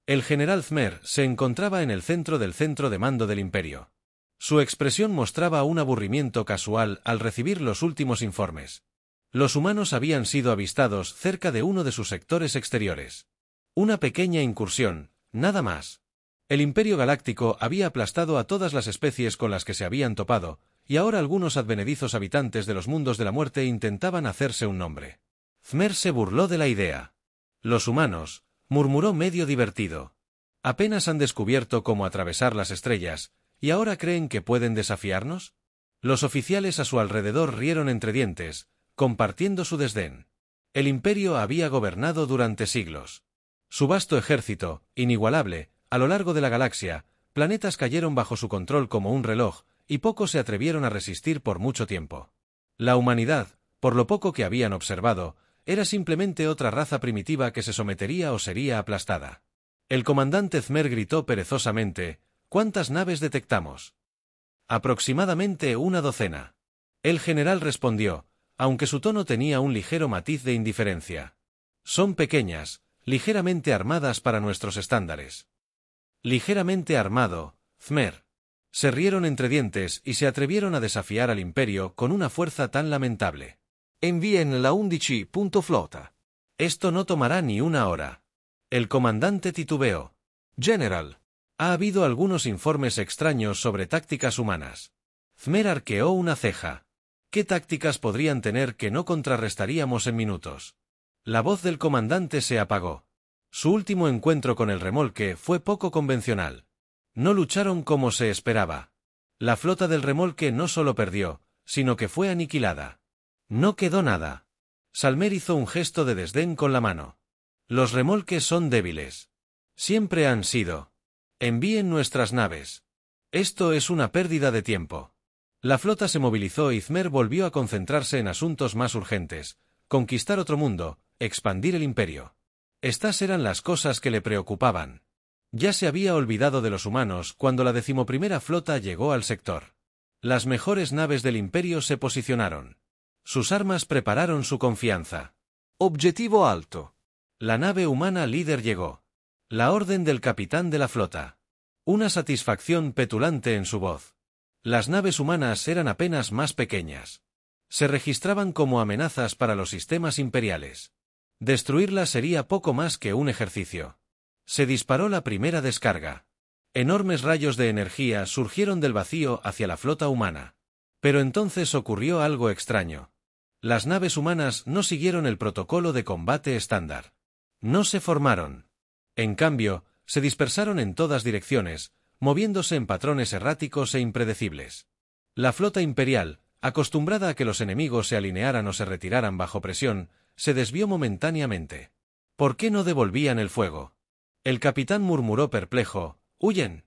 El general Thmer se encontraba en el centro del centro de mando del Imperio. Su expresión mostraba un aburrimiento casual al recibir los últimos informes. Los humanos habían sido avistados cerca de uno de sus sectores exteriores. Una pequeña incursión, nada más. El Imperio Galáctico había aplastado a todas las especies con las que se habían topado, y ahora algunos advenedizos habitantes de los mundos de la muerte intentaban hacerse un nombre. Thmer se burló de la idea. Los humanos, murmuró medio divertido. Apenas han descubierto cómo atravesar las estrellas, ¿y ahora creen que pueden desafiarnos? Los oficiales a su alrededor rieron entre dientes, compartiendo su desdén. El Imperio había gobernado durante siglos. Su vasto ejército, inigualable, a lo largo de la galaxia, planetas cayeron bajo su control como un reloj, y pocos se atrevieron a resistir por mucho tiempo. La humanidad, por lo poco que habían observado, era simplemente otra raza primitiva que se sometería o sería aplastada. El comandante Thmer gritó perezosamente: ¿cuántas naves detectamos? Aproximadamente una docena. El general respondió, aunque su tono tenía un ligero matiz de indiferencia. Son pequeñas, ligeramente armadas para nuestros estándares. Ligeramente armado, Thmer. Se rieron entre dientes y se atrevieron a desafiar al Imperio con una fuerza tan lamentable. Envíen la 11 flota. Esto no tomará ni una hora. El comandante titubeó. General. Ha habido algunos informes extraños sobre tácticas humanas. Thmer arqueó una ceja. ¿Qué tácticas podrían tener que no contrarrestaríamos en minutos? La voz del comandante se apagó. Su último encuentro con el remolque fue poco convencional. No lucharon como se esperaba. La flota del remolque no solo perdió, sino que fue aniquilada. No quedó nada. Salmer hizo un gesto de desdén con la mano. Los remolques son débiles. Siempre han sido. Envíen nuestras naves. Esto es una pérdida de tiempo. La flota se movilizó y Thmer volvió a concentrarse en asuntos más urgentes: conquistar otro mundo, expandir el Imperio. Estas eran las cosas que le preocupaban. Ya se había olvidado de los humanos cuando la 11ª flota llegó al sector. Las mejores naves del Imperio se posicionaron. Sus armas prepararon su confianza. Objetivo alto. La nave humana líder llegó. La orden del capitán de la flota. Una satisfacción petulante en su voz. Las naves humanas eran apenas más pequeñas. Se registraban como amenazas para los sistemas imperiales. Destruirlas sería poco más que un ejercicio. Se disparó la primera descarga. Enormes rayos de energía surgieron del vacío hacia la flota humana. Pero entonces ocurrió algo extraño. Las naves humanas no siguieron el protocolo de combate estándar. No se formaron. En cambio, se dispersaron en todas direcciones, moviéndose en patrones erráticos e impredecibles. La flota imperial, acostumbrada a que los enemigos se alinearan o se retiraran bajo presión, se desvió momentáneamente. ¿Por qué no devolvían el fuego? El capitán murmuró perplejo: «¡Huyen!».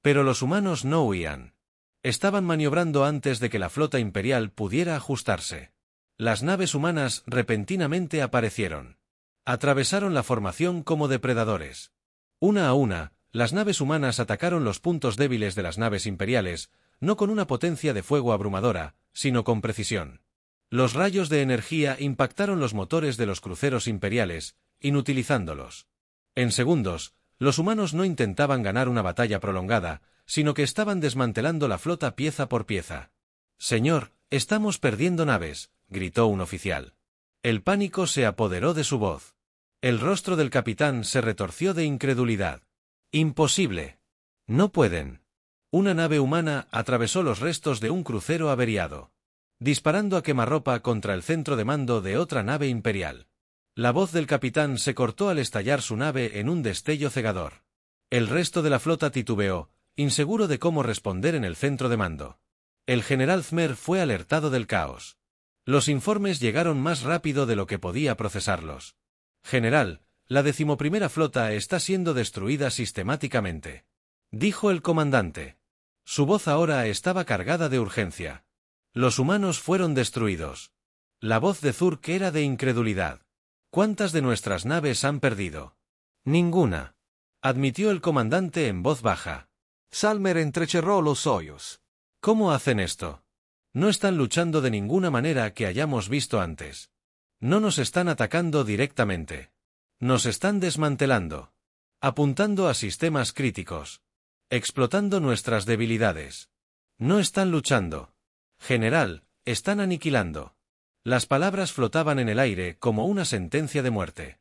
Pero los humanos no huían. Estaban maniobrando antes de que la flota imperial pudiera ajustarse. Las naves humanas repentinamente aparecieron. Atravesaron la formación como depredadores. Una a una, las naves humanas atacaron los puntos débiles de las naves imperiales, no con una potencia de fuego abrumadora, sino con precisión. Los rayos de energía impactaron los motores de los cruceros imperiales, inutilizándolos. En segundos, los humanos no intentaban ganar una batalla prolongada, sino que estaban desmantelando la flota pieza por pieza. «Señor, estamos perdiendo naves», gritó un oficial. El pánico se apoderó de su voz. El rostro del capitán se retorció de incredulidad. «¡Imposible! No pueden». Una nave humana atravesó los restos de un crucero averiado, disparando a quemarropa contra el centro de mando de otra nave imperial. La voz del capitán se cortó al estallar su nave en un destello cegador. El resto de la flota titubeó, inseguro de cómo responder en el centro de mando. El general Thmer fue alertado del caos. Los informes llegaron más rápido de lo que podía procesarlos. «General, la 11ª flota está siendo destruida sistemáticamente», dijo el comandante. Su voz ahora estaba cargada de urgencia. Los humanos fueron destruidos. La voz de Zurk era de incredulidad. «¿Cuántas de nuestras naves han perdido?» «Ninguna», admitió el comandante en voz baja. Salmer entrecerró los ojos. «¿Cómo hacen esto? No están luchando de ninguna manera que hayamos visto antes. No nos están atacando directamente. Nos están desmantelando. apuntando a sistemas críticos, explotando nuestras debilidades. No están luchando. General, están aniquilando. Las palabras flotaban en el aire como una sentencia de muerte.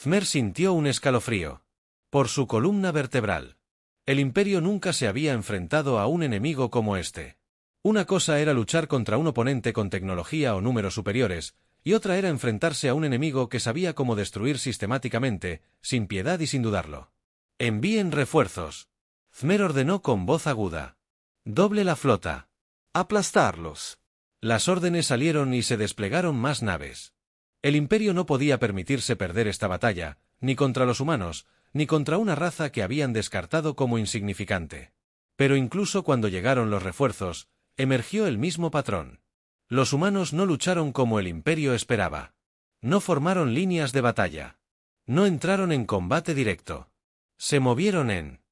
Thmer sintió un escalofrío. Por su columna vertebral. El Imperio nunca se había enfrentado a un enemigo como este. Una cosa era luchar contra un oponente con tecnología o números superiores, y otra era enfrentarse a un enemigo que sabía cómo destruir sistemáticamente, sin piedad y sin dudarlo. «Envíen refuerzos», Thmer ordenó con voz aguda. «Doble la flota. Aplastarlos». Las órdenes salieron y se desplegaron más naves. El Imperio no podía permitirse perder esta batalla, ni contra los humanos, ni contra una raza que habían descartado como insignificante. Pero incluso cuando llegaron los refuerzos, emergió el mismo patrón. Los humanos no lucharon como el Imperio esperaba. No formaron líneas de batalla. No entraron en combate directo. Se movieron en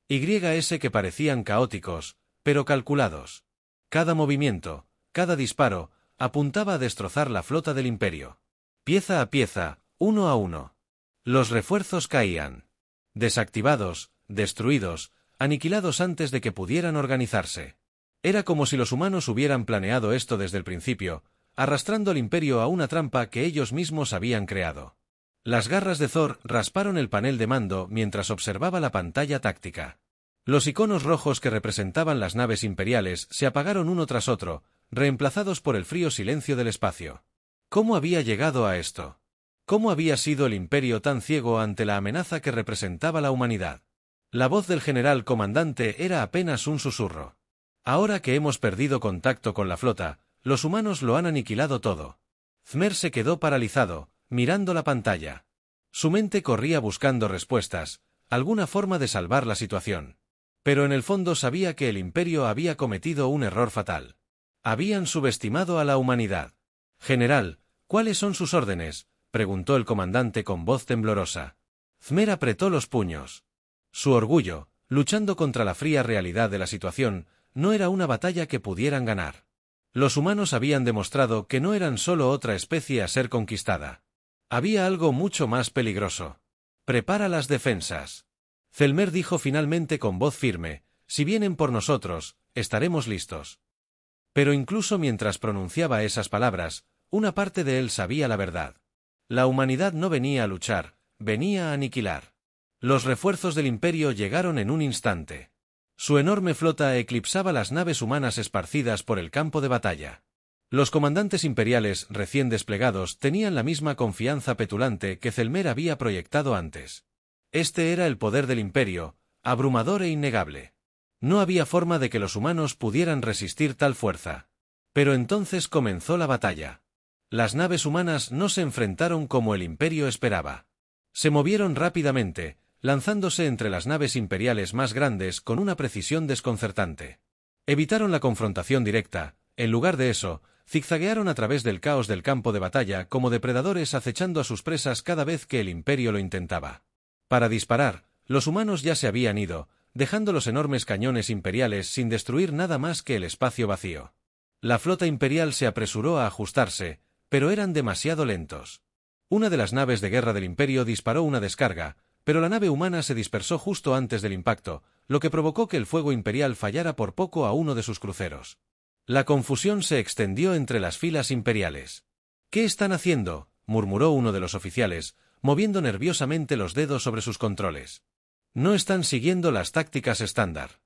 YS que parecían caóticos, pero calculados. Cada movimiento, cada disparo, apuntaba a destrozar la flota del Imperio. Pieza a pieza, uno a uno. Los refuerzos caían. Desactivados, destruidos, aniquilados antes de que pudieran organizarse. Era como si los humanos hubieran planeado esto desde el principio, arrastrando al Imperio a una trampa que ellos mismos habían creado. Las garras de Thor rasparon el panel de mando mientras observaba la pantalla táctica. Los iconos rojos que representaban las naves imperiales se apagaron uno tras otro, reemplazados por el frío silencio del espacio. ¿Cómo había llegado a esto? ¿Cómo había sido el Imperio tan ciego ante la amenaza que representaba la humanidad? La voz del general comandante era apenas un susurro. Ahora que hemos perdido contacto con la flota, los humanos lo han aniquilado todo. Thmer se quedó paralizado, mirando la pantalla. Su mente corría buscando respuestas, alguna forma de salvar la situación. Pero en el fondo sabía que el Imperio había cometido un error fatal. Habían subestimado a la humanidad. «General, ¿cuáles son sus órdenes?», preguntó el comandante con voz temblorosa. Thmer apretó los puños. Su orgullo, luchando contra la fría realidad de la situación, no era una batalla que pudieran ganar. Los humanos habían demostrado que no eran solo otra especie a ser conquistada. Había algo mucho más peligroso. «Prepara las defensas». Thmer dijo finalmente con voz firme: «Si vienen por nosotros, estaremos listos». Pero incluso mientras pronunciaba esas palabras, una parte de él sabía la verdad. La humanidad no venía a luchar, venía a aniquilar. Los refuerzos del Imperio llegaron en un instante. Su enorme flota eclipsaba las naves humanas esparcidas por el campo de batalla. Los comandantes imperiales recién desplegados tenían la misma confianza petulante que Thmer había proyectado antes. Este era el poder del Imperio, abrumador e innegable. No había forma de que los humanos pudieran resistir tal fuerza. Pero entonces comenzó la batalla. Las naves humanas no se enfrentaron como el Imperio esperaba. Se movieron rápidamente, lanzándose entre las naves imperiales más grandes con una precisión desconcertante. Evitaron la confrontación directa, en lugar de eso, zigzaguearon a través del caos del campo de batalla como depredadores acechando a sus presas cada vez que el Imperio lo intentaba. Para disparar, los humanos ya se habían ido, dejando los enormes cañones imperiales sin destruir nada más que el espacio vacío. La flota imperial se apresuró a ajustarse, pero eran demasiado lentos. Una de las naves de guerra del Imperio disparó una descarga, pero la nave humana se dispersó justo antes del impacto, lo que provocó que el fuego imperial fallara por poco a uno de sus cruceros. La confusión se extendió entre las filas imperiales. «¿Qué están haciendo?», murmuró uno de los oficiales, moviendo nerviosamente los dedos sobre sus controles. «No están siguiendo las tácticas estándar».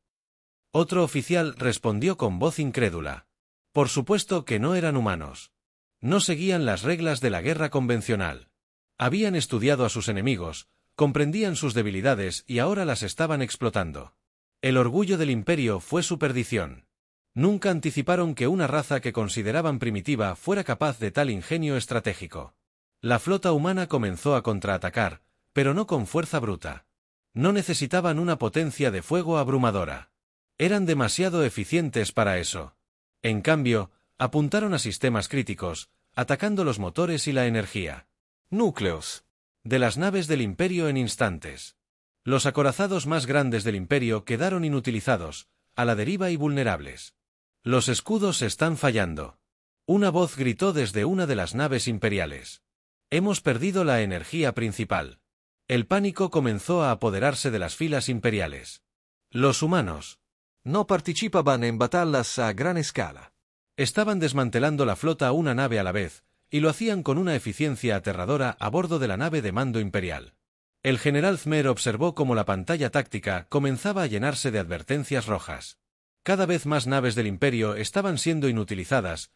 Otro oficial respondió con voz incrédula. Por supuesto que no eran humanos. No seguían las reglas de la guerra convencional. Habían estudiado a sus enemigos, comprendían sus debilidades y ahora las estaban explotando. El orgullo del Imperio fue su perdición. Nunca anticiparon que una raza que consideraban primitiva fuera capaz de tal ingenio estratégico. La flota humana comenzó a contraatacar, pero no con fuerza bruta. No necesitaban una potencia de fuego abrumadora. Eran demasiado eficientes para eso. En cambio, apuntaron a sistemas críticos, atacando los motores y la energía. Núcleos de las naves del Imperio en instantes. Los acorazados más grandes del Imperio quedaron inutilizados, a la deriva y vulnerables. Los escudos están fallando. Una voz gritó desde una de las naves imperiales. Hemos perdido la energía principal. El pánico comenzó a apoderarse de las filas imperiales. Los humanos no participaban en batallas a gran escala. Estaban desmantelando la flota una nave a la vez, y lo hacían con una eficiencia aterradora a bordo de la nave de mando imperial. El general Thmer observó cómo la pantalla táctica comenzaba a llenarse de advertencias rojas. Cada vez más naves del Imperio estaban siendo inutilizadas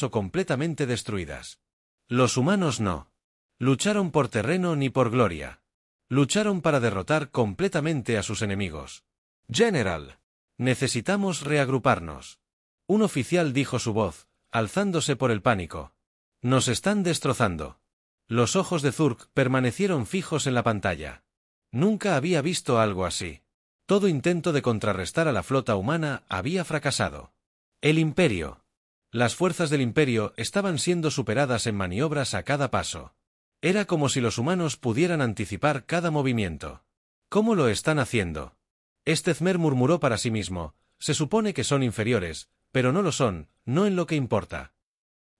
o completamente destruidas. Los humanos no lucharon por terreno ni por gloria. Lucharon para derrotar completamente a sus enemigos. General, necesitamos reagruparnos. Un oficial dijo su voz, alzándose por el pánico. Nos están destrozando. Los ojos de Zurg permanecieron fijos en la pantalla. Nunca había visto algo así. Todo intento de contrarrestar a la flota humana había fracasado. El Imperio. Las fuerzas del Imperio estaban siendo superadas en maniobras a cada paso. Era como si los humanos pudieran anticipar cada movimiento. ¿Cómo lo están haciendo? Thmer murmuró para sí mismo, se supone que son inferiores, pero no lo son, no en lo que importa.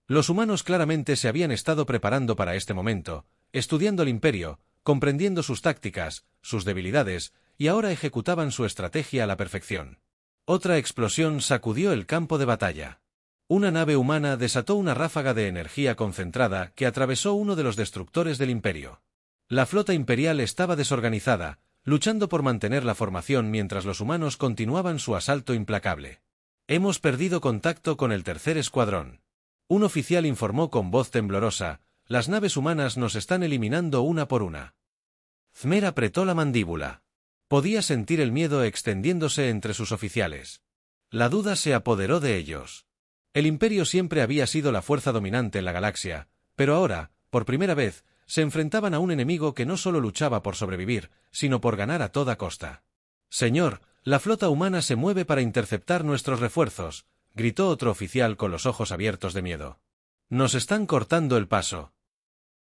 Los humanos claramente se habían estado preparando para este momento, estudiando el Imperio, comprendiendo sus tácticas, sus debilidades, y ahora ejecutaban su estrategia a la perfección. Otra explosión sacudió el campo de batalla. Una nave humana desató una ráfaga de energía concentrada que atravesó uno de los destructores del Imperio. La flota imperial estaba desorganizada, luchando por mantener la formación mientras los humanos continuaban su asalto implacable. Hemos perdido contacto con el tercer escuadrón. Un oficial informó con voz temblorosa, las naves humanas nos están eliminando una por una. Thmer apretó la mandíbula. Podía sentir el miedo extendiéndose entre sus oficiales. La duda se apoderó de ellos. El Imperio siempre había sido la fuerza dominante en la galaxia, pero ahora, por primera vez, se enfrentaban a un enemigo que no solo luchaba por sobrevivir, sino por ganar a toda costa. Señor, la flota humana se mueve para interceptar nuestros refuerzos, gritó otro oficial con los ojos abiertos de miedo. Nos están cortando el paso.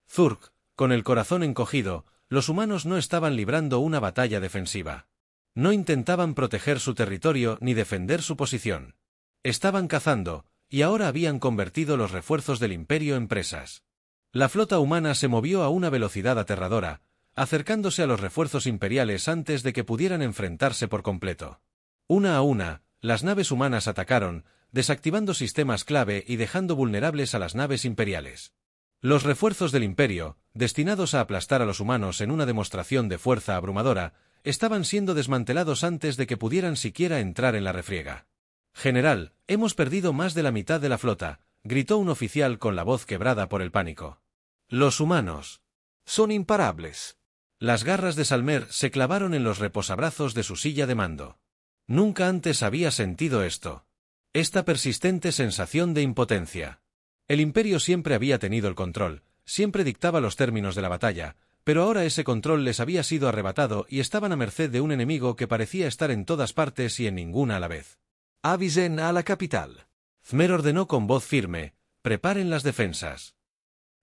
Zurg, con el corazón encogido, los humanos no estaban librando una batalla defensiva. No intentaban proteger su territorio ni defender su posición. Estaban cazando, y ahora habían convertido los refuerzos del Imperio en presas. La flota humana se movió a una velocidad aterradora, acercándose a los refuerzos imperiales antes de que pudieran enfrentarse por completo. Una a una, las naves humanas atacaron, desactivando sistemas clave y dejando vulnerables a las naves imperiales. Los refuerzos del Imperio, destinados a aplastar a los humanos en una demostración de fuerza abrumadora, estaban siendo desmantelados antes de que pudieran siquiera entrar en la refriega. General, hemos perdido más de la mitad de la flota, gritó un oficial con la voz quebrada por el pánico. Los humanos son imparables. Las garras de Salmer se clavaron en los reposabrazos de su silla de mando. Nunca antes había sentido esto. Esta persistente sensación de impotencia. El Imperio siempre había tenido el control, siempre dictaba los términos de la batalla, pero ahora ese control les había sido arrebatado y estaban a merced de un enemigo que parecía estar en todas partes y en ninguna a la vez. Avisen a la capital. Thmer ordenó con voz firme, preparen las defensas.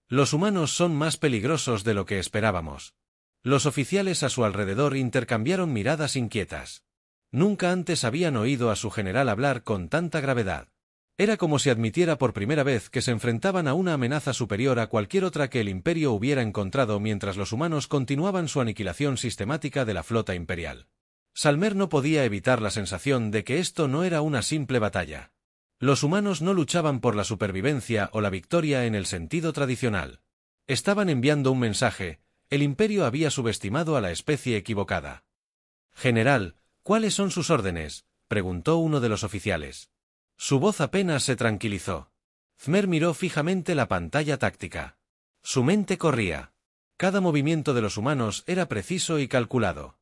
Los humanos son más peligrosos de lo que esperábamos. Los oficiales a su alrededor intercambiaron miradas inquietas. Nunca antes habían oído a su general hablar con tanta gravedad. Era como si admitiera por primera vez que se enfrentaban a una amenaza superior a cualquier otra que el Imperio hubiera encontrado mientras los humanos continuaban su aniquilación sistemática de la flota imperial. Salmer no podía evitar la sensación de que esto no era una simple batalla. Los humanos no luchaban por la supervivencia o la victoria en el sentido tradicional. Estaban enviando un mensaje, el Imperio había subestimado a la especie equivocada. General, ¿cuáles son sus órdenes?, preguntó uno de los oficiales. Su voz apenas se tranquilizó. Thmer miró fijamente la pantalla táctica. Su mente corría. Cada movimiento de los humanos era preciso y calculado.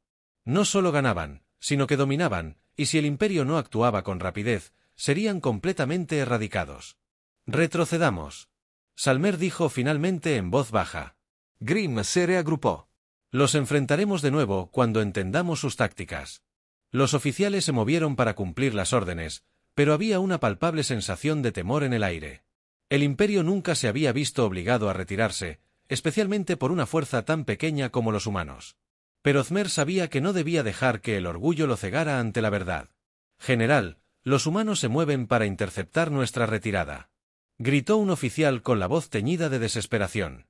No solo ganaban, sino que dominaban, y si el Imperio no actuaba con rapidez, serían completamente erradicados. Retrocedamos. Salmer dijo finalmente en voz baja. Grimm se reagrupó. Los enfrentaremos de nuevo cuando entendamos sus tácticas. Los oficiales se movieron para cumplir las órdenes, pero había una palpable sensación de temor en el aire. El Imperio nunca se había visto obligado a retirarse, especialmente por una fuerza tan pequeña como los humanos. Pero Thmer sabía que no debía dejar que el orgullo lo cegara ante la verdad. General, los humanos se mueven para interceptar nuestra retirada. Gritó un oficial con la voz teñida de desesperación.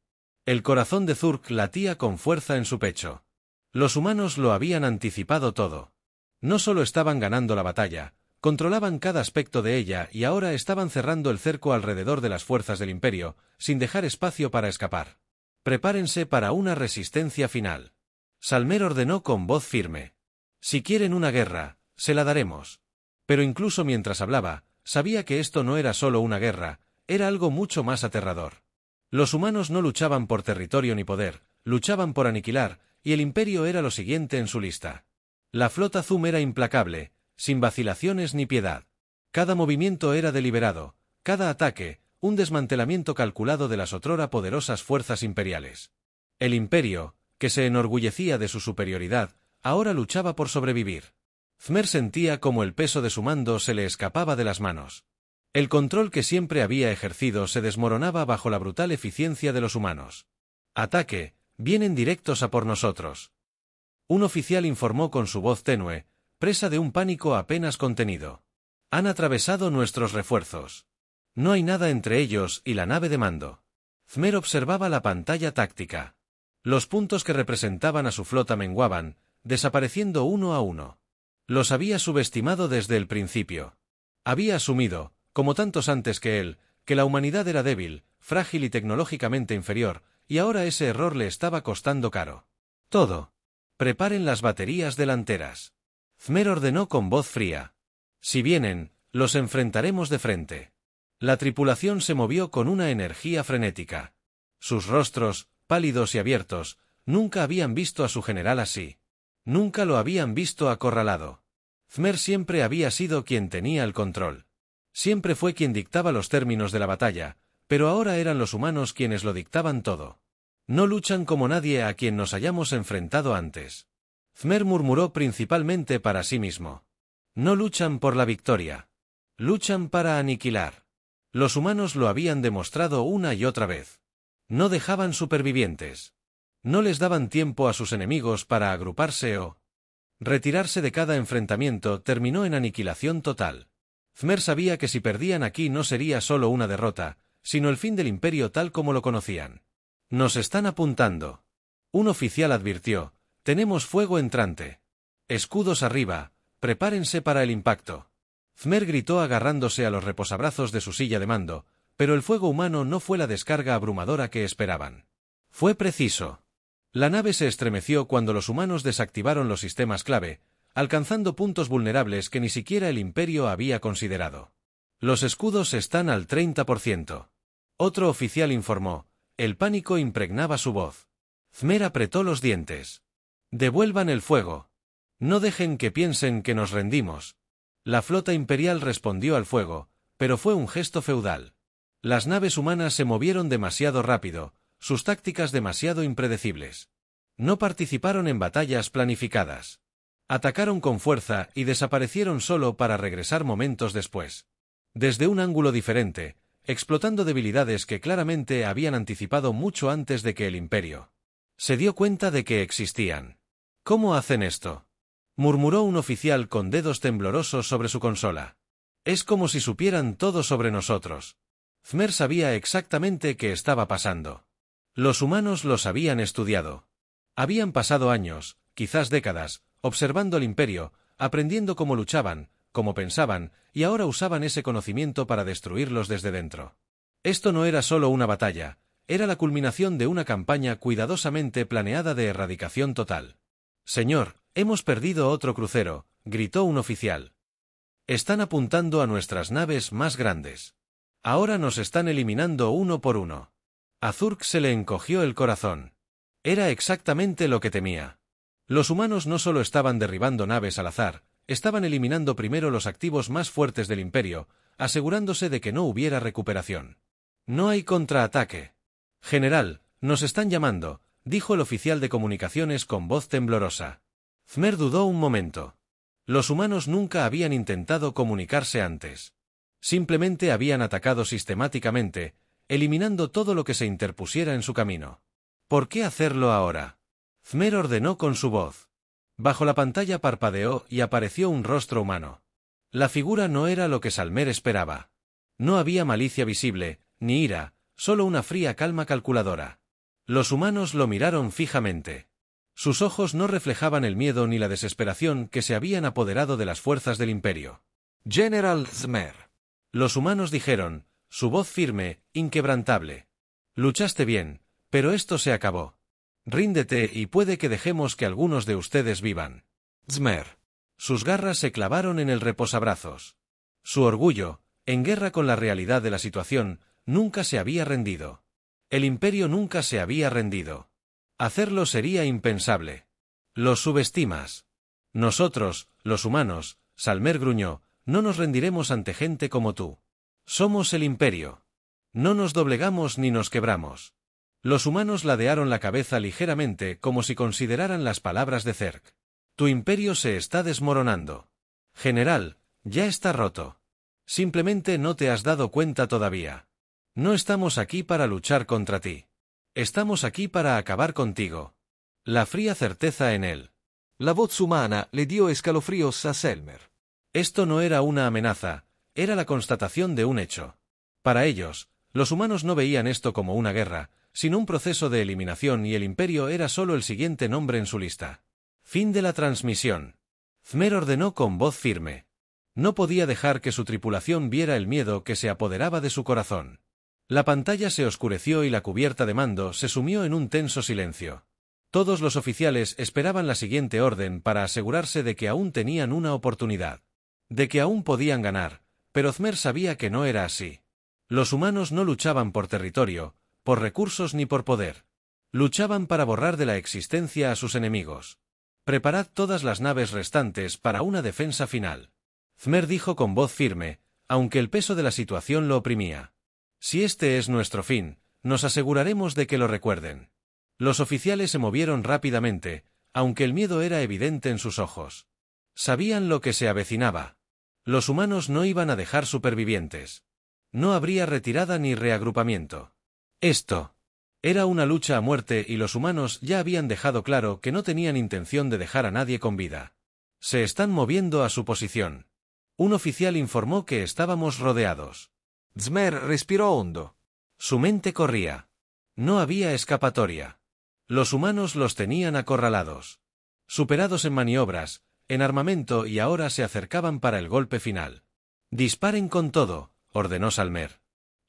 El corazón de Zurk latía con fuerza en su pecho. Los humanos lo habían anticipado todo. No solo estaban ganando la batalla, controlaban cada aspecto de ella y ahora estaban cerrando el cerco alrededor de las fuerzas del Imperio, sin dejar espacio para escapar. Prepárense para una resistencia final. Salmer ordenó con voz firme. Si quieren una guerra, se la daremos. Pero incluso mientras hablaba, sabía que esto no era solo una guerra, era algo mucho más aterrador. Los humanos no luchaban por territorio ni poder, luchaban por aniquilar, y el Imperio era lo siguiente en su lista. La flota Zoom era implacable, sin vacilaciones ni piedad. Cada movimiento era deliberado, cada ataque, un desmantelamiento calculado de las otrora poderosas fuerzas imperiales. El Imperio, que se enorgullecía de su superioridad, ahora luchaba por sobrevivir. Thmer sentía como el peso de su mando se le escapaba de las manos. El control que siempre había ejercido se desmoronaba bajo la brutal eficiencia de los humanos. «Ataque, vienen directos a por nosotros». Un oficial informó con su voz tenue, presa de un pánico apenas contenido. «Han atravesado nuestros refuerzos. No hay nada entre ellos y la nave de mando». Thmer observaba la pantalla táctica. Los puntos que representaban a su flota menguaban, desapareciendo uno a uno. Los había subestimado desde el principio. Había asumido, como tantos antes que él, que la humanidad era débil, frágil y tecnológicamente inferior, y ahora ese error le estaba costando caro. Todo. Preparen las baterías delanteras. Thmer ordenó con voz fría. Si vienen, los enfrentaremos de frente. La tripulación se movió con una energía frenética. Sus rostros, pálidos y abiertos, nunca habían visto a su general así. Nunca lo habían visto acorralado. Thmer siempre había sido quien tenía el control. Siempre fue quien dictaba los términos de la batalla, pero ahora eran los humanos quienes lo dictaban todo. No luchan como nadie a quien nos hayamos enfrentado antes. Thmer murmuró principalmente para sí mismo. No luchan por la victoria. Luchan para aniquilar. Los humanos lo habían demostrado una y otra vez. No dejaban supervivientes. No les daban tiempo a sus enemigos para agruparse o retirarse de cada enfrentamiento terminó en aniquilación total. Thmer sabía que si perdían aquí no sería solo una derrota, sino el fin del Imperio tal como lo conocían. «Nos están apuntando». Un oficial advirtió, «Tenemos fuego entrante. Escudos arriba, prepárense para el impacto». Thmer gritó agarrándose a los reposabrazos de su silla de mando, pero el fuego humano no fue la descarga abrumadora que esperaban. Fue preciso. La nave se estremeció cuando los humanos desactivaron los sistemas clave, alcanzando puntos vulnerables que ni siquiera el Imperio había considerado. «Los escudos están al 30%. Otro oficial informó. El pánico impregnaba su voz. Thmer apretó los dientes. «Devuelvan el fuego. No dejen que piensen que nos rendimos». La flota imperial respondió al fuego, pero fue un gesto feudal. Las naves humanas se movieron demasiado rápido, sus tácticas demasiado impredecibles. No participaron en batallas planificadas. Atacaron con fuerza y desaparecieron solo para regresar momentos después. Desde un ángulo diferente, explotando debilidades que claramente habían anticipado mucho antes de que el Imperio se dio cuenta de que existían. «¿Cómo hacen esto?», murmuró un oficial con dedos temblorosos sobre su consola. «Es como si supieran todo sobre nosotros». Thmer sabía exactamente qué estaba pasando. Los humanos los habían estudiado. Habían pasado años, quizás décadas, observando al Imperio, aprendiendo cómo luchaban, cómo pensaban, y ahora usaban ese conocimiento para destruirlos desde dentro. Esto no era solo una batalla, era la culminación de una campaña cuidadosamente planeada de erradicación total. «Señor, hemos perdido otro crucero», gritó un oficial. «Están apuntando a nuestras naves más grandes. Ahora nos están eliminando uno por uno». A Zurk se le encogió el corazón. Era exactamente lo que temía. Los humanos no solo estaban derribando naves al azar, estaban eliminando primero los activos más fuertes del Imperio, asegurándose de que no hubiera recuperación. «No hay contraataque». «General, nos están llamando», dijo el oficial de comunicaciones con voz temblorosa. Thmer dudó un momento. Los humanos nunca habían intentado comunicarse antes. Simplemente habían atacado sistemáticamente, eliminando todo lo que se interpusiera en su camino. ¿Por qué hacerlo ahora? Thmer ordenó con su voz. Bajo la pantalla parpadeó y apareció un rostro humano. La figura no era lo que Salmer esperaba. No había malicia visible, ni ira, solo una fría calma calculadora. Los humanos lo miraron fijamente. Sus ojos no reflejaban el miedo ni la desesperación que se habían apoderado de las fuerzas del Imperio. General Zmer. Los humanos dijeron, su voz firme, inquebrantable. Luchaste bien, pero esto se acabó. Ríndete y puede que dejemos que algunos de ustedes vivan. Zmer. Sus garras se clavaron en el reposabrazos. Su orgullo, en guerra con la realidad de la situación, nunca se había rendido. El Imperio nunca se había rendido. Hacerlo sería impensable. Los subestimas. Nosotros, los humanos, Salmer gruñó, no nos rendiremos ante gente como tú. Somos el Imperio. No nos doblegamos ni nos quebramos. Los humanos ladearon la cabeza ligeramente como si consideraran las palabras de Zerg. Tu imperio se está desmoronando. General, ya está roto. Simplemente no te has dado cuenta todavía. No estamos aquí para luchar contra ti. Estamos aquí para acabar contigo. La fría certeza en él. La voz humana le dio escalofríos a Selmer. Esto no era una amenaza, era la constatación de un hecho. Para ellos, los humanos no veían esto como una guerra, sino un proceso de eliminación y el Imperio era solo el siguiente nombre en su lista. Fin de la transmisión. Zmer ordenó con voz firme. No podía dejar que su tripulación viera el miedo que se apoderaba de su corazón. La pantalla se oscureció y la cubierta de mando se sumió en un tenso silencio. Todos los oficiales esperaban la siguiente orden para asegurarse de que aún tenían una oportunidad. De que aún podían ganar, pero Zmer sabía que no era así. Los humanos no luchaban por territorio, por recursos ni por poder. Luchaban para borrar de la existencia a sus enemigos. Preparad todas las naves restantes para una defensa final. Zmer dijo con voz firme, aunque el peso de la situación lo oprimía. Si este es nuestro fin, nos aseguraremos de que lo recuerden. Los oficiales se movieron rápidamente, aunque el miedo era evidente en sus ojos. Sabían lo que se avecinaba. Los humanos no iban a dejar supervivientes. No habría retirada ni reagrupamiento. Esto era una lucha a muerte y los humanos ya habían dejado claro que no tenían intención de dejar a nadie con vida. Se están moviendo a su posición. Un oficial informó que estábamos rodeados. Zmer respiró hondo. Su mente corría. No había escapatoria. Los humanos los tenían acorralados. Superados en maniobras, en armamento y ahora se acercaban para el golpe final. Disparen con todo, ordenó Salmer.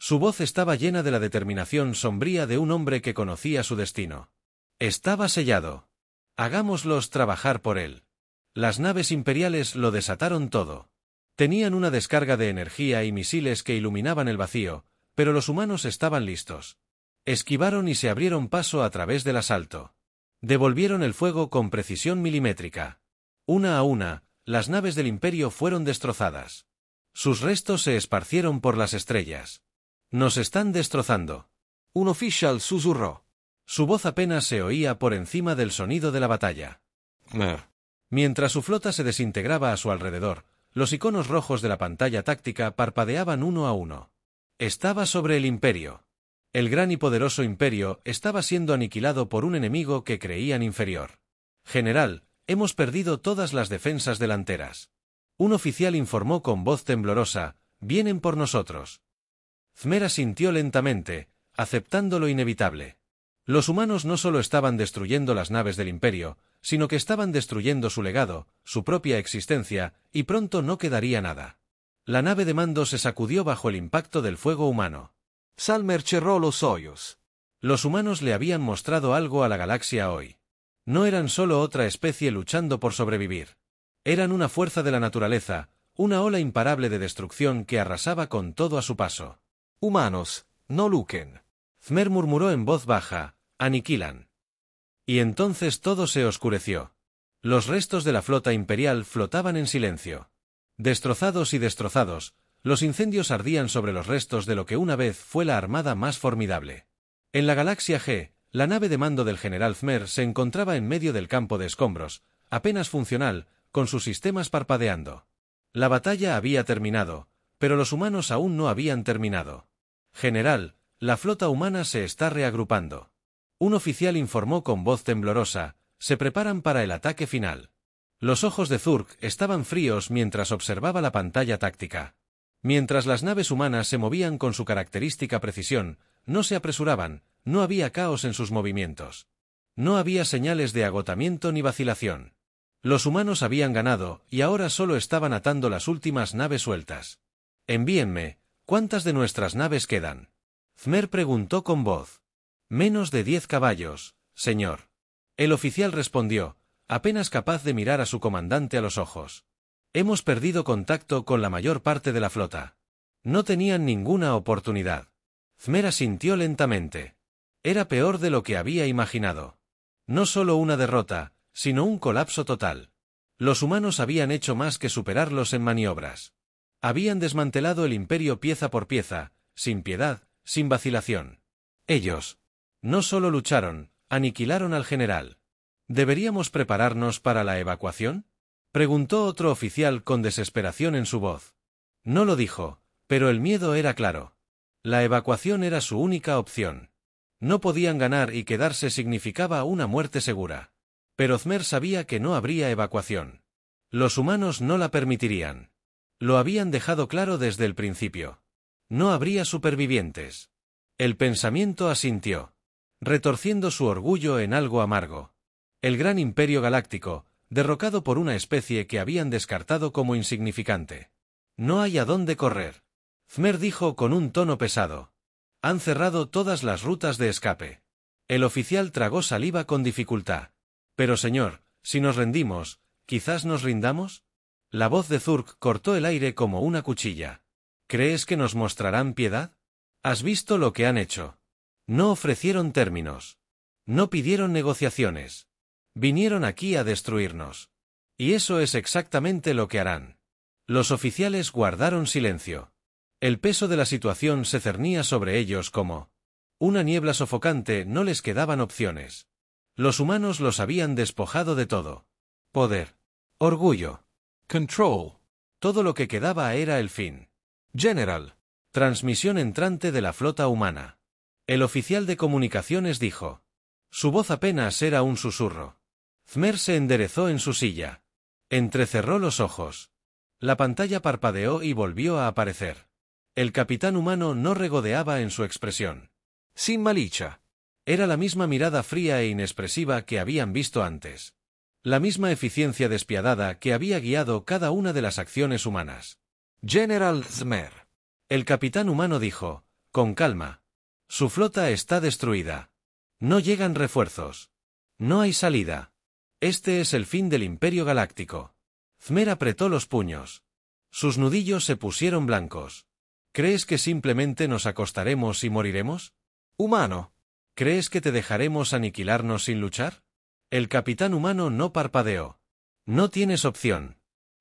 Su voz estaba llena de la determinación sombría de un hombre que conocía su destino. Estaba sellado. Hagámoslos trabajar por él. Las naves imperiales lo desataron todo. Tenían una descarga de energía y misiles que iluminaban el vacío, pero los humanos estaban listos. Esquivaron y se abrieron paso a través del asalto. Devolvieron el fuego con precisión milimétrica. Una a una, las naves del Imperio fueron destrozadas. Sus restos se esparcieron por las estrellas. Nos están destrozando. Un oficial susurró. Su voz apenas se oía por encima del sonido de la batalla. Mientras su flota se desintegraba a su alrededor, los iconos rojos de la pantalla táctica parpadeaban uno a uno. Estaba sobre el Imperio. El gran y poderoso Imperio estaba siendo aniquilado por un enemigo que creían inferior. General, hemos perdido todas las defensas delanteras. Un oficial informó con voz temblorosa, vienen por nosotros. Zmer asintió lentamente, aceptando lo inevitable. Los humanos no solo estaban destruyendo las naves del Imperio, sino que estaban destruyendo su legado, su propia existencia, y pronto no quedaría nada. La nave de mando se sacudió bajo el impacto del fuego humano. Salmer cerró los ojos. Los humanos le habían mostrado algo a la galaxia hoy. No eran solo otra especie luchando por sobrevivir. Eran una fuerza de la naturaleza, una ola imparable de destrucción que arrasaba con todo a su paso. Humanos, no luchen. Zmer murmuró en voz baja, aniquilan. Y entonces todo se oscureció. Los restos de la flota imperial flotaban en silencio. Destrozados y destrozados, los incendios ardían sobre los restos de lo que una vez fue la armada más formidable. En la galaxia G, la nave de mando del general Zmer se encontraba en medio del campo de escombros, apenas funcional, con sus sistemas parpadeando. La batalla había terminado, pero los humanos aún no habían terminado. General, la flota humana se está reagrupando. Un oficial informó con voz temblorosa, se preparan para el ataque final. Los ojos de Zurg estaban fríos mientras observaba la pantalla táctica. Mientras las naves humanas se movían con su característica precisión, no se apresuraban, no había caos en sus movimientos. No había señales de agotamiento ni vacilación. Los humanos habían ganado, y ahora solo estaban atando las últimas naves sueltas. Envíenme, ¿cuántas de nuestras naves quedan? Thmer preguntó con voz. Menos de 10 caballos, señor. El oficial respondió, apenas capaz de mirar a su comandante a los ojos. Hemos perdido contacto con la mayor parte de la flota. No tenían ninguna oportunidad. Thmer asintió lentamente. Era peor de lo que había imaginado. No solo una derrota, sino un colapso total. Los humanos habían hecho más que superarlos en maniobras. Habían desmantelado el imperio pieza por pieza, sin piedad, sin vacilación. Ellos no solo lucharon, aniquilaron al general. ¿Deberíamos prepararnos para la evacuación?, preguntó otro oficial con desesperación en su voz. No lo dijo, pero el miedo era claro. La evacuación era su única opción. No podían ganar y quedarse significaba una muerte segura. Pero Thmer sabía que no habría evacuación. Los humanos no la permitirían. Lo habían dejado claro desde el principio. No habría supervivientes. El pensamiento asintió, retorciendo su orgullo en algo amargo. El gran imperio galáctico, derrocado por una especie que habían descartado como insignificante. No hay a dónde correr. Thmer dijo con un tono pesado. Han cerrado todas las rutas de escape. El oficial tragó saliva con dificultad. Pero señor, si nos rendimos, ¿quizás nos rindamos? La voz de Zurg cortó el aire como una cuchilla. ¿Crees que nos mostrarán piedad? ¿Has visto lo que han hecho? No ofrecieron términos. No pidieron negociaciones. Vinieron aquí a destruirnos. Y eso es exactamente lo que harán. Los oficiales guardaron silencio. El peso de la situación se cernía sobre ellos como una niebla sofocante. No les quedaban opciones. Los humanos los habían despojado de todo. Poder. Orgullo. Control. Todo lo que quedaba era el fin. General. Transmisión entrante de la flota humana. El oficial de comunicaciones dijo. Su voz apenas era un susurro. Thmer se enderezó en su silla. Entrecerró los ojos. La pantalla parpadeó y volvió a aparecer. El capitán humano no regodeaba en su expresión. Sin malicia. Era la misma mirada fría e inexpresiva que habían visto antes. La misma eficiencia despiadada que había guiado cada una de las acciones humanas. General Thmer. El capitán humano dijo, con calma. Su flota está destruida. No llegan refuerzos. No hay salida. Este es el fin del Imperio Galáctico. Thmer apretó los puños. Sus nudillos se pusieron blancos. ¿Crees que simplemente nos acostaremos y moriremos? Humano. ¿Crees que te dejaremos aniquilarnos sin luchar? El capitán humano no parpadeó. No tienes opción.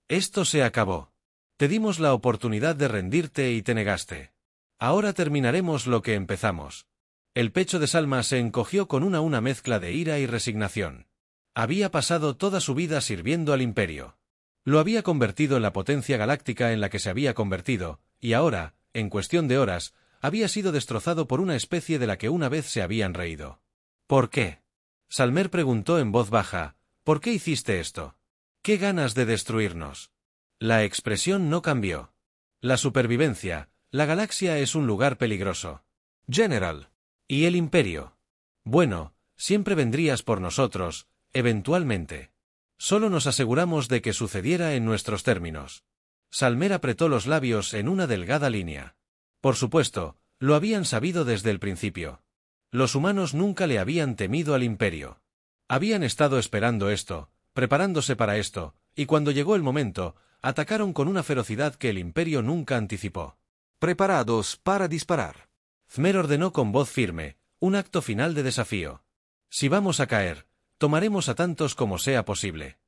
Esto se acabó. Te dimos la oportunidad de rendirte y te negaste. Ahora terminaremos lo que empezamos. El pecho de Salma se encogió con una mezcla de ira y resignación. Había pasado toda su vida sirviendo al imperio. Lo había convertido en la potencia galáctica en la que se había convertido, y ahora, en cuestión de horas, había sido destrozado por una especie de la que una vez se habían reído. ¿Por qué? Salmer preguntó en voz baja, ¿por qué hiciste esto? ¿Qué ganas de destruirnos? La expresión no cambió. La supervivencia, la galaxia es un lugar peligroso. General. ¿Y el imperio? Bueno, siempre vendrías por nosotros, eventualmente. Solo nos aseguramos de que sucediera en nuestros términos. Salmer apretó los labios en una delgada línea. Por supuesto, lo habían sabido desde el principio. Los humanos nunca le habían temido al imperio. Habían estado esperando esto, preparándose para esto, y cuando llegó el momento, atacaron con una ferocidad que el imperio nunca anticipó. Preparados para disparar. Thmer ordenó con voz firme, un acto final de desafío. Si vamos a caer, tomaremos a tantos como sea posible.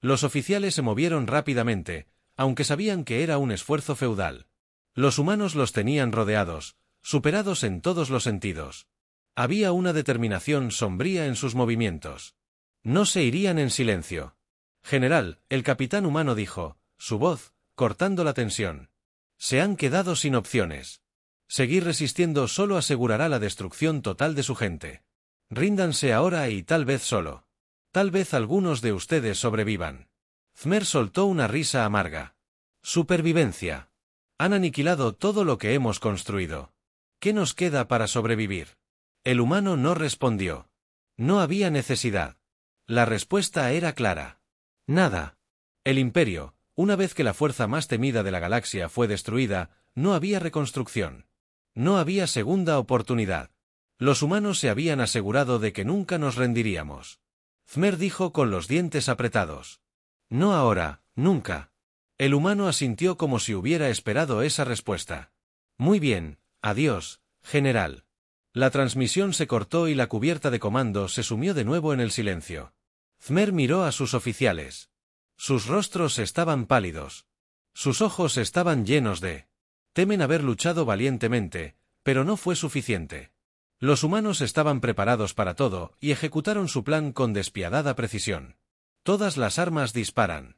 Los oficiales se movieron rápidamente, aunque sabían que era un esfuerzo feudal. Los humanos los tenían rodeados, superados en todos los sentidos. Había una determinación sombría en sus movimientos. No se irían en silencio. General, el capitán humano dijo, su voz, cortando la tensión. Se han quedado sin opciones. Seguir resistiendo solo asegurará la destrucción total de su gente. Ríndanse ahora y tal vez solo. Tal vez algunos de ustedes sobrevivan. Thmer soltó una risa amarga. Supervivencia. Han aniquilado todo lo que hemos construido. ¿Qué nos queda para sobrevivir? El humano no respondió. No había necesidad. La respuesta era clara. Nada. El Imperio, una vez que la fuerza más temida de la galaxia fue destruida, no había reconstrucción. No había segunda oportunidad. Los humanos se habían asegurado de que nunca nos rendiríamos. Thmer dijo con los dientes apretados. No ahora, nunca. El humano asintió como si hubiera esperado esa respuesta. Muy bien, adiós, general. La transmisión se cortó y la cubierta de comando se sumió de nuevo en el silencio. Thmer miró a sus oficiales. Sus rostros estaban pálidos. Sus ojos estaban llenos de... Temen haber luchado valientemente, pero no fue suficiente. Los humanos estaban preparados para todo y ejecutaron su plan con despiadada precisión. Todas las armas disparan.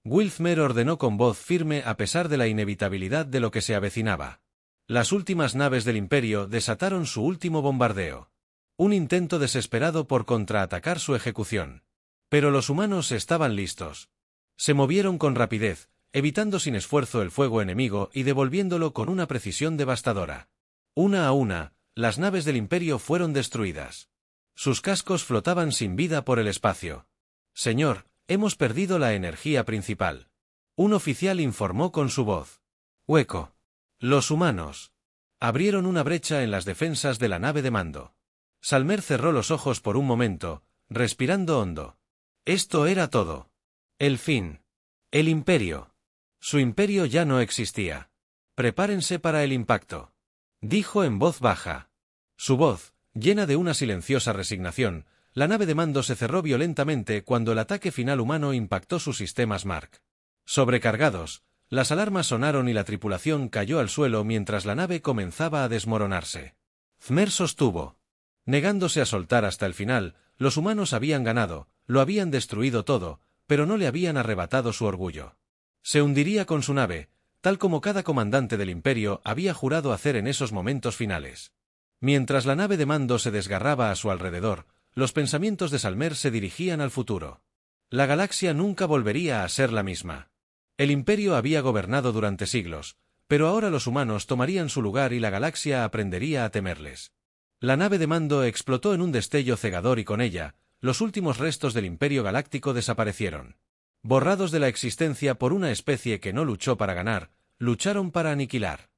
Thmer ordenó con voz firme a pesar de la inevitabilidad de lo que se avecinaba. Las últimas naves del Imperio desataron su último bombardeo. Un intento desesperado por contraatacar su ejecución. Pero los humanos estaban listos. Se movieron con rapidez, evitando sin esfuerzo el fuego enemigo y devolviéndolo con una precisión devastadora. Una a una, las naves del Imperio fueron destruidas. Sus cascos flotaban sin vida por el espacio. Señor, hemos perdido la energía principal. Un oficial informó con su voz. Hueco. Los humanos abrieron una brecha en las defensas de la nave de mando. Salmer cerró los ojos por un momento, respirando hondo. Esto era todo. El fin. El Imperio. Su imperio ya no existía. Prepárense para el impacto. Dijo en voz baja. Su voz, llena de una silenciosa resignación, la nave de mando se cerró violentamente cuando el ataque final humano impactó sus sistemas Mark. Sobrecargados, las alarmas sonaron y la tripulación cayó al suelo mientras la nave comenzaba a desmoronarse. Thmer sostuvo. Negándose a soltar hasta el final, los humanos habían ganado, lo habían destruido todo, pero no le habían arrebatado su orgullo. Se hundiría con su nave, tal como cada comandante del Imperio había jurado hacer en esos momentos finales. Mientras la nave de mando se desgarraba a su alrededor, los pensamientos de Salmer se dirigían al futuro. La galaxia nunca volvería a ser la misma. El Imperio había gobernado durante siglos, pero ahora los humanos tomarían su lugar y la galaxia aprendería a temerles. La nave de mando explotó en un destello cegador y con ella, los últimos restos del Imperio Galáctico desaparecieron. Borrados de la existencia por una especie que no luchó para ganar, lucharon para aniquilar.